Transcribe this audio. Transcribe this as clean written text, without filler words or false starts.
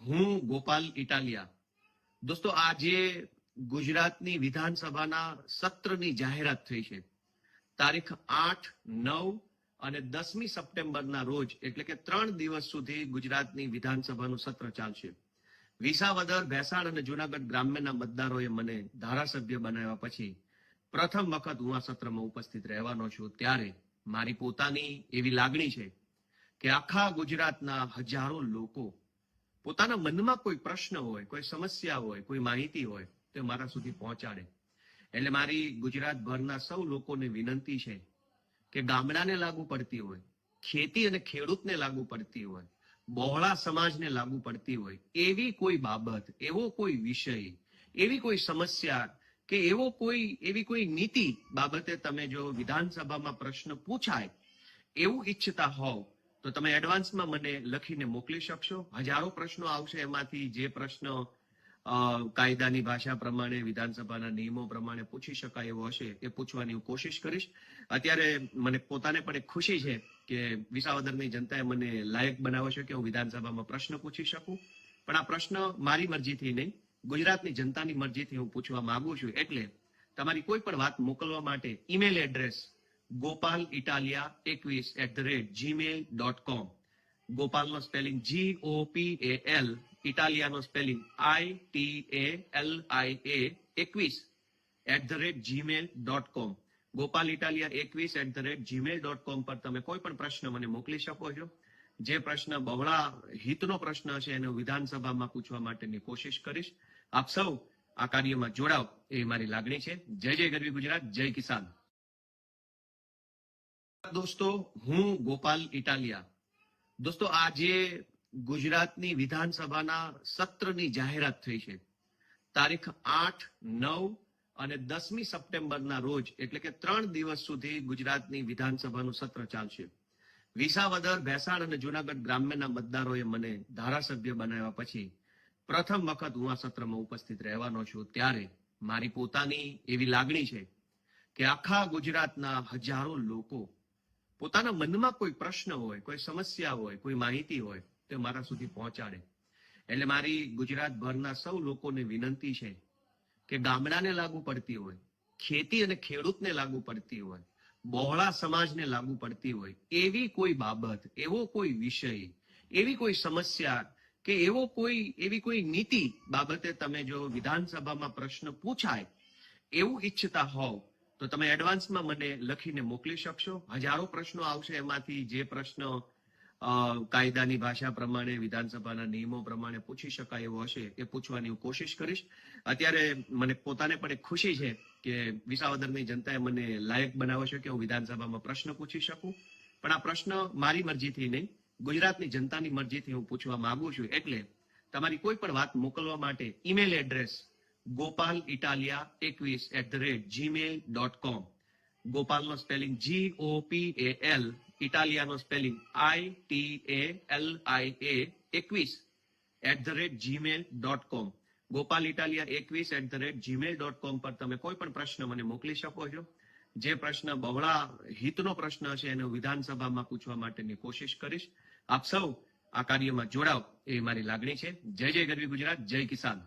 હું ગોપાલ ઇટાલિયા. દોસ્તો, આજે ગુજરાતની વિધાનસભાના સત્રની જાહેરાત થઈ છે. તારીખ 8, 9 અને 10મી સપ્ટેમ્બરના રોજ, એટલે કે 3 દિવસ સુધી ગુજરાતની વિધાનસભાનું સત્ર ચાલશે. વિસાવદર, ભેસાણ અને જુનાગઢ ગ્રામ્યના મતદારોએ મને ધારાસભ્ય બનાવ્યા પછી પ્રથમ વખત હું આ સત્રમાં ઉપસ્થિત રહેવાનો છું. ત્યારે મારી પોતાની એવી લાગણી છે કે આખા ગુજરાતના હજારો લોકો પોતાના મનમાં કોઈ પ્રશ્ન હોય, કોઈ સમસ્યા હોય, કોઈ માહિતી હોય તે મારા સુધી પહોંચાડે. એટલે મારી ગુજરાતભરના સૌ લોકોને વિનંતી છે કે ગામડાને લાગુ પડતી હોય, ખેતી અને ખેડૂતને લાગુ પડતી હોય, બહોળા સમાજને લાગુ પડતી હોય એવી કોઈ બાબત, એવો કોઈ વિષય, એવી કોઈ સમસ્યા કે એવી કોઈ નીતિ બાબતે તમે જો વિધાનસભામાં પ્રશ્ન પૂછાય એવું ઈચ્છતા હોવ તો તમે એડવાન્સમાં મને લખીને મોકલી શકશો. હજારો પ્રશ્નો આવશે, એમાંથી જે પ્રશ્ન કાયદાની ભાષા પ્રમાણે, વિધાનસભાના નિયમો પ્રમાણે પૂછી શકાય એવો હશે એ પૂછવાની હું કોશિશ કરીશ. અત્યારે મને પોતાને પણ એક ખુશી છે કે વિસાવદરની જનતાએ મને લાયક બનાવ્યો છે કે હું વિધાનસભામાં પ્રશ્ન પૂછી શકું. પણ આ પ્રશ્ન મારી મરજીથી નહીં, ગુજરાતની જનતાની મરજીથી હું પૂછવા માંગુ છું. એટલે તમારી કોઈ પણ વાત મોકલવા માટે ઈમેલ એડ્રેસ gopal21@gmail.com. ગોપાલનો સ્પેલિંગ GOPAL, ઇટાલિયાનો spelling ITALIA 21@gmail.com. Gopal Italia 21@gmail.com પર તમે કોઈ પણ પ્રશ્ન મને મોકલી શકો છો. જે પ્રશ્ન બહોળા હિતનો પ્રશ્ન હશે એને વિધાનસભામાં પૂછવા માટેની કોશિશ કરીશ. આપ સૌ આ કાર્યમાં જોડાવ એ મારી લાગણી છે. જય જય ગરવી ગુજરાત, જય કિસાન. દોસ્તો, હું ગોપાલ ઇટાલિયા. દોસ્તો, આજે ગુજરાતની વિધાનસભાના સત્રની જાહેરાત થઈ છે. તારીખ 8, 9 અને 10મી સપ્ટેમ્બરના રોજ, એટલે કે 3 દિવસ સુધી ગુજરાતની વિધાનસભાનું સત્ર ચાલશે. વિસાવદર, ભેસાણ અને જુનાગઢ ગ્રામ્યના મતદારોએ મને ધારાસભ્ય બનાવ્યા પછી પ્રથમ વખત હું આ સત્રમાં ઉપસ્થિત રહેવાનો છું. ત્યારે મારી પોતાની એવી લાગણી છે કે આખા ગુજરાતના હજારો લોકો પોતાના મનમાં કોઈ પ્રશ્ન હોય, કોઈ સમસ્યા હોય, કોઈ માહિતી હોય તે મારા સુધી પહોંચાડે. એટલે મારી ગુજરાતભરના સૌ લોકોને વિનંતી છે કે ગામડાને લાગુ પડતી હોય, ખેતી અને ખેડૂતને લાગુ પડતી હોય, બહોળા સમાજને લાગુ પડતી હોય એવી કોઈ બાબત, એવો કોઈ વિષય, એવી કોઈ સમસ્યા કે એવી કોઈ નીતિ બાબતે તમે જો વિધાનસભામાં પ્રશ્ન પૂછાય એવું ઈચ્છતા હોવ તો તમે એડવાન્સમાં મને લખીને મોકલી શકશો. હજારો પ્રશ્નો આવશે, એમાંથી જે પ્રશ્ન કાયદાની ભાષા પ્રમાણે, વિધાનસભાના નિયમો પ્રમાણે પૂછી શકાય એવો હશે એ પૂછવાની હું કોશિશ કરીશ. અત્યારે મને પોતાને પણ એક ખુશી છે કે વિસાવદરની જનતાએ મને લાયક બનાવ્યો છે કે હું વિધાનસભામાં પ્રશ્ન પૂછી શકું. પણ આ પ્રશ્ન મારી મરજીથી નહીં, ગુજરાતની જનતાની મરજીથી હું પૂછવા માંગુ છું. એટલે તમારી કોઈ પણ વાત મોકલવા માટે ઈમેલ એડ્રેસ gopal21@gmail.com. ગોપાલનો સ્પેલિંગ GOPAL, ઇટાલિયાનો spelling ITALIA 21@gmail.com. Gopal Italia 21@gmail.com પર તમે કોઈ પણ પ્રશ્ન મને મોકલી શકો છો. જે પ્રશ્ન બહોળા હિતનો પ્રશ્ન હશે એને વિધાનસભામાં પૂછવા માટેની કોશિશ કરીશ. આપ સૌ આ કાર્યમાં જોડાવ એ મારી લાગણી છે. જય જય ગરવી ગુજરાત, જય કિસાન.